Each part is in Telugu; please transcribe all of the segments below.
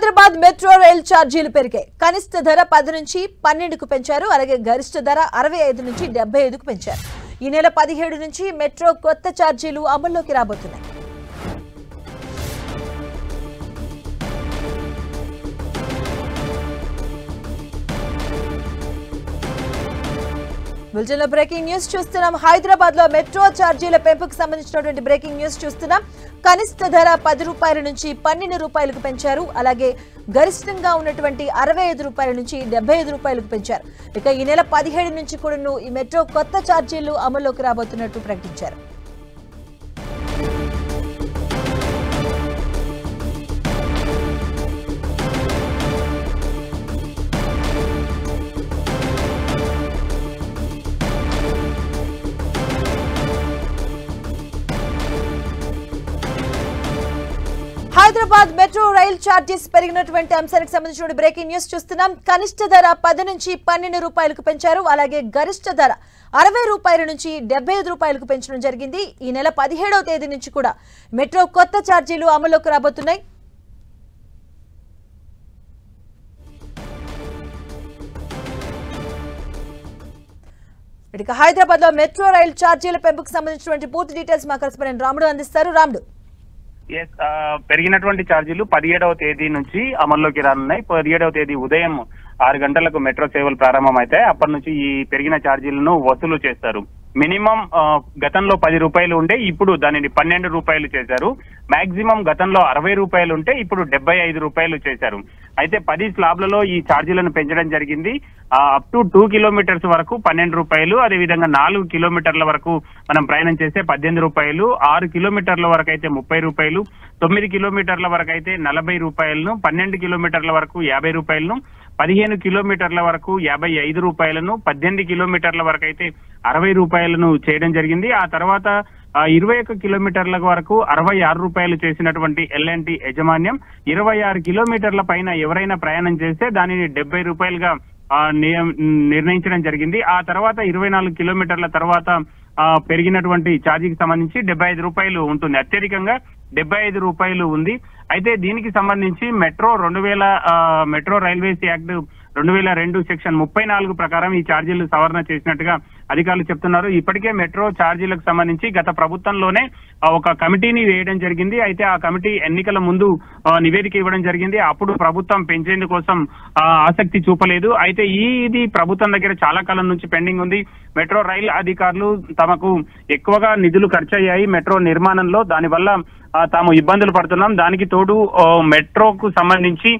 హైదరాబాద్ మెట్రో రైల్ ఛార్జీలు పెరిగాయి. కనిష్ట ధర 10 నుంచి 12కు పెంచారు. అలాగే గరిష్ట ధర 65 నుంచి 75కు పెంచారు. ఈ నెల 17 నుంచి మెట్రో కొత్త ఛార్జీలు అమల్లోకి రాబోతున్నాయి. బులెటిన్లో బ్రేకింగ్ న్యూస్ చూస్తున్నాం. హైదరాబాద్ లో మెట్రో ఛార్జీల పెంపుకు సంబంధించినటువంటి బ్రేకింగ్ న్యూస్ చూస్తున్నాం. కనిష్ట ధర 10 రూపాయల నుంచి 12 రూపాయలకు పెంచారు. అలాగే గరిష్టంగా ఉన్నటువంటి 65 రూపాయల నుంచి 75 రూపాయలకు పెంచారు. ఇక ఈ నెల 17 నుంచి కూడా ఈ మెట్రో కొత్త ఛార్జీలు అమల్లోకి రాబోతున్నట్టు ప్రకటించారు. హైదరాబాద్ మెట్రో రైల్ ఛార్జెస్ పెరిగినటువంటి అంశానికి సంబంధించిన బ్రేకింగ్ న్యూస్ చూస్తున్నాం. కనిష్ట ధర 10 నుంచి 12 రూపాయలకు పెంచారు. అలాగే గరిష్ట ధర 60 రూపాయల నుంచి 75 రూపాయలకు పెంచడం జరిగింది. ఈ నెల 17వ తేదీ నుంచి కూడా మెట్రో కొత్త ఛార్జీలు అమల్లోకి రాబోతున్నాయి. ఇక హైదరాబాద్ లో మెట్రో రైల్ ఛార్జీల పెంపుకు సంబంధించినటువంటి పూర్తి డీటెయిల్స్ మా కరెస్పాండెంట్ రాముడు అందిస్తారు. రాముడు, పెరిగినటువంటి ఛార్జీలు 17వ తేదీ నుంచి అమల్లోకి రానున్నాయి. 17వ తేదీ ఉదయం 6 గంటలకు మెట్రో సేవలు ప్రారంభమైతే అప్పటి నుంచి ఈ పెరిగిన ఛార్జీలను వసూలు చేస్తారు. మినిమం గతంలో 10 రూపాయలు ఉంటే ఇప్పుడు దానిని 12 రూపాయలు చేశారు. మాక్సిమం గతంలో 60 రూపాయలు ఉంటే ఇప్పుడు 75 రూపాయలు చేశారు. అయితే 10 స్లాబ్లలో ఈ ఛార్జీలను పెంచడం జరిగింది. అప్ టు 2 కిలోమీటర్స్ వరకు 12 రూపాయలు, అదేవిధంగా 4 కిలోమీటర్ల వరకు మనం ప్రయాణం చేస్తే 18 రూపాయలు, 6 కిలోమీటర్ల వరకు అయితే 30 రూపాయలు, 9 కిలోమీటర్ల వరకు అయితే 40 రూపాయలను, 12 కిలోమీటర్ల వరకు 50 రూపాయలను, 15 కిలోమీటర్ల వరకు 55 రూపాయలను, 18 కిలోమీటర్ల వరకు అయితే 60 రూపాయలను చేయడం జరిగింది. ఆ తర్వాత 21 కిలోమీటర్ల వరకు 66 రూపాయలు చేసినటువంటి ఎల్ఎన్టీ యాజమాన్యం 26 కిలోమీటర్ల పైన ఎవరైనా ప్రయాణం చేస్తే దానిని 70 రూపాయలుగా నిర్ణయించడం జరిగింది. ఆ తర్వాత 24 కిలోమీటర్ల తర్వాత పెరిగినటువంటి ఛార్జీకి సంబంధించి 75 రూపాయలు ఉంటుంది. అత్యధికంగా 75 రూపాయలు ఉంది. అయితే దీనికి సంబంధించి మెట్రో రైల్వేస్ యాక్ట్ 2002 సెక్షన్ 34 ప్రకారం ఈ ఛార్జీలు సవరణ చేసినట్టుగా అధికారులు చెప్తున్నారు. ఇప్పటికే మెట్రో ఛార్జీలకు సంబంధించి గత ప్రభుత్వంలోనే ఒక కమిటీని వేయడం జరిగింది. అయితే ఆ కమిటీ ఎన్నికల ముందు నివేదిక ఇవ్వడం జరిగింది. అప్పుడు ప్రభుత్వం పెంచేందుకోసం ఆసక్తి చూపలేదు. అయితే ఇది ప్రభుత్వం దగ్గర చాలా కాలం నుంచి పెండింగ్ ఉంది. మెట్రో రైల్ అధికారులు తమకు ఎక్కువగా నిధులు ఖర్చయ్యాయి మెట్రో నిర్మాణంలో, దానివల్ల తాము ఇబ్బందులు పడుతున్నాం. దానికి తోడు మెట్రోకు సంబంధించి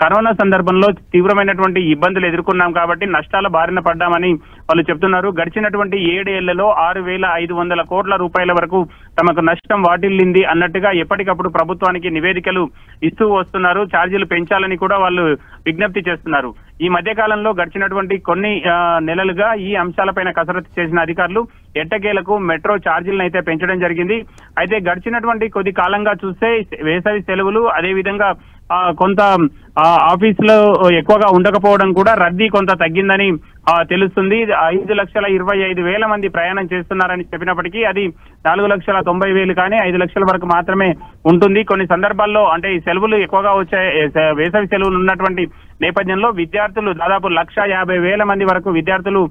కరోనా సందర్భంలో తీవ్రమైనటువంటి ఇబ్బందులు ఎదుర్కొన్నాం కాబట్టి నష్టాల బారిన పడ్డామని వాళ్ళు చెప్తున్నారు. గడిచినటువంటి 7 ఏళ్లలో 6,500 కోట్ల రూపాయల వరకు తమకు నష్టం వాటిల్లింది అన్నట్టుగా ఎప్పటికప్పుడు ప్రభుత్వానికి నివేదికలు ఇస్తూ వస్తున్నారు. ఛార్జీలు పెంచాలని కూడా వాళ్ళు విజ్ఞప్తి చేస్తున్నారు. ఈ మధ్య కాలంలో గడిచినటువంటి కొన్ని నెలలుగా ఈ అంశాలపైన కసరత్తు చేసిన అధికారులు ఎట్టకేలకు మెట్రో ఛార్జీలను అయితే పెంచడం జరిగింది. అయితే గడిచినటువంటి కొద్ది కాలంగా చూస్తే వేసవి సెలవులు, అదేవిధంగా కొంత ఆఫీసులో ఎక్కువగా ఉండకపోవడం కూడా రద్దీ కొంత తగ్గిందని తెలుస్తుంది. 5,25,000 మంది ప్రయాణం చేస్తున్నారని చెప్పినప్పటికీ అది 4,90,000 కానీ 5 లక్షల వరకు మాత్రమే ఉంటుంది. కొన్ని సందర్భాల్లో అంటే ఈ సెలవులు ఎక్కువగా వచ్చే వేసవి సెలవులు ఉన్నటువంటి నేపథ్యంలో విద్యార్థులు దాదాపు 1,50,000 మంది వరకు విద్యార్థులు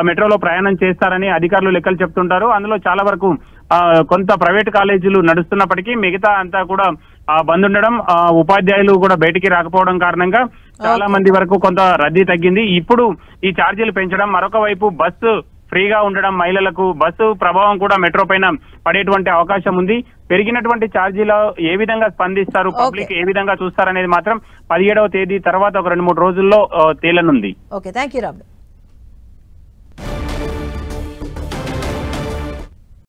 మెట్రోలో ప్రయాణం చేస్తారని అధికారులు లెక్కలు చెప్తుంటారు. అందులో చాలా వరకు కొంత ప్రైవేట్ కాలేజీలు నడుస్తున్నప్పటికీ మిగతా అంతా కూడా బంద్ ఉండడం, ఉపాధ్యాయులు కూడా బయటికి రాకపోవడం కారణంగా చాలా మంది వరకు కొంత రద్దీ తగ్గింది. ఇప్పుడు ఈ ఛార్జీలు పెంచడం, మరొక వైపు బస్సు ఫ్రీగా ఉండడం, మహిళలకు బస్సు ప్రభావం కూడా మెట్రో పైన పడేటువంటి అవకాశం ఉంది. పెరిగినటువంటి ఛార్జీలో ఏ విధంగా స్పందిస్తారు, పబ్లిక్ ఏ విధంగా చూస్తారనేది మాత్రం 17వ తేదీ తర్వాత ఒక 2-3 రోజుల్లో తేలనుంది. Okay, thank you Ram.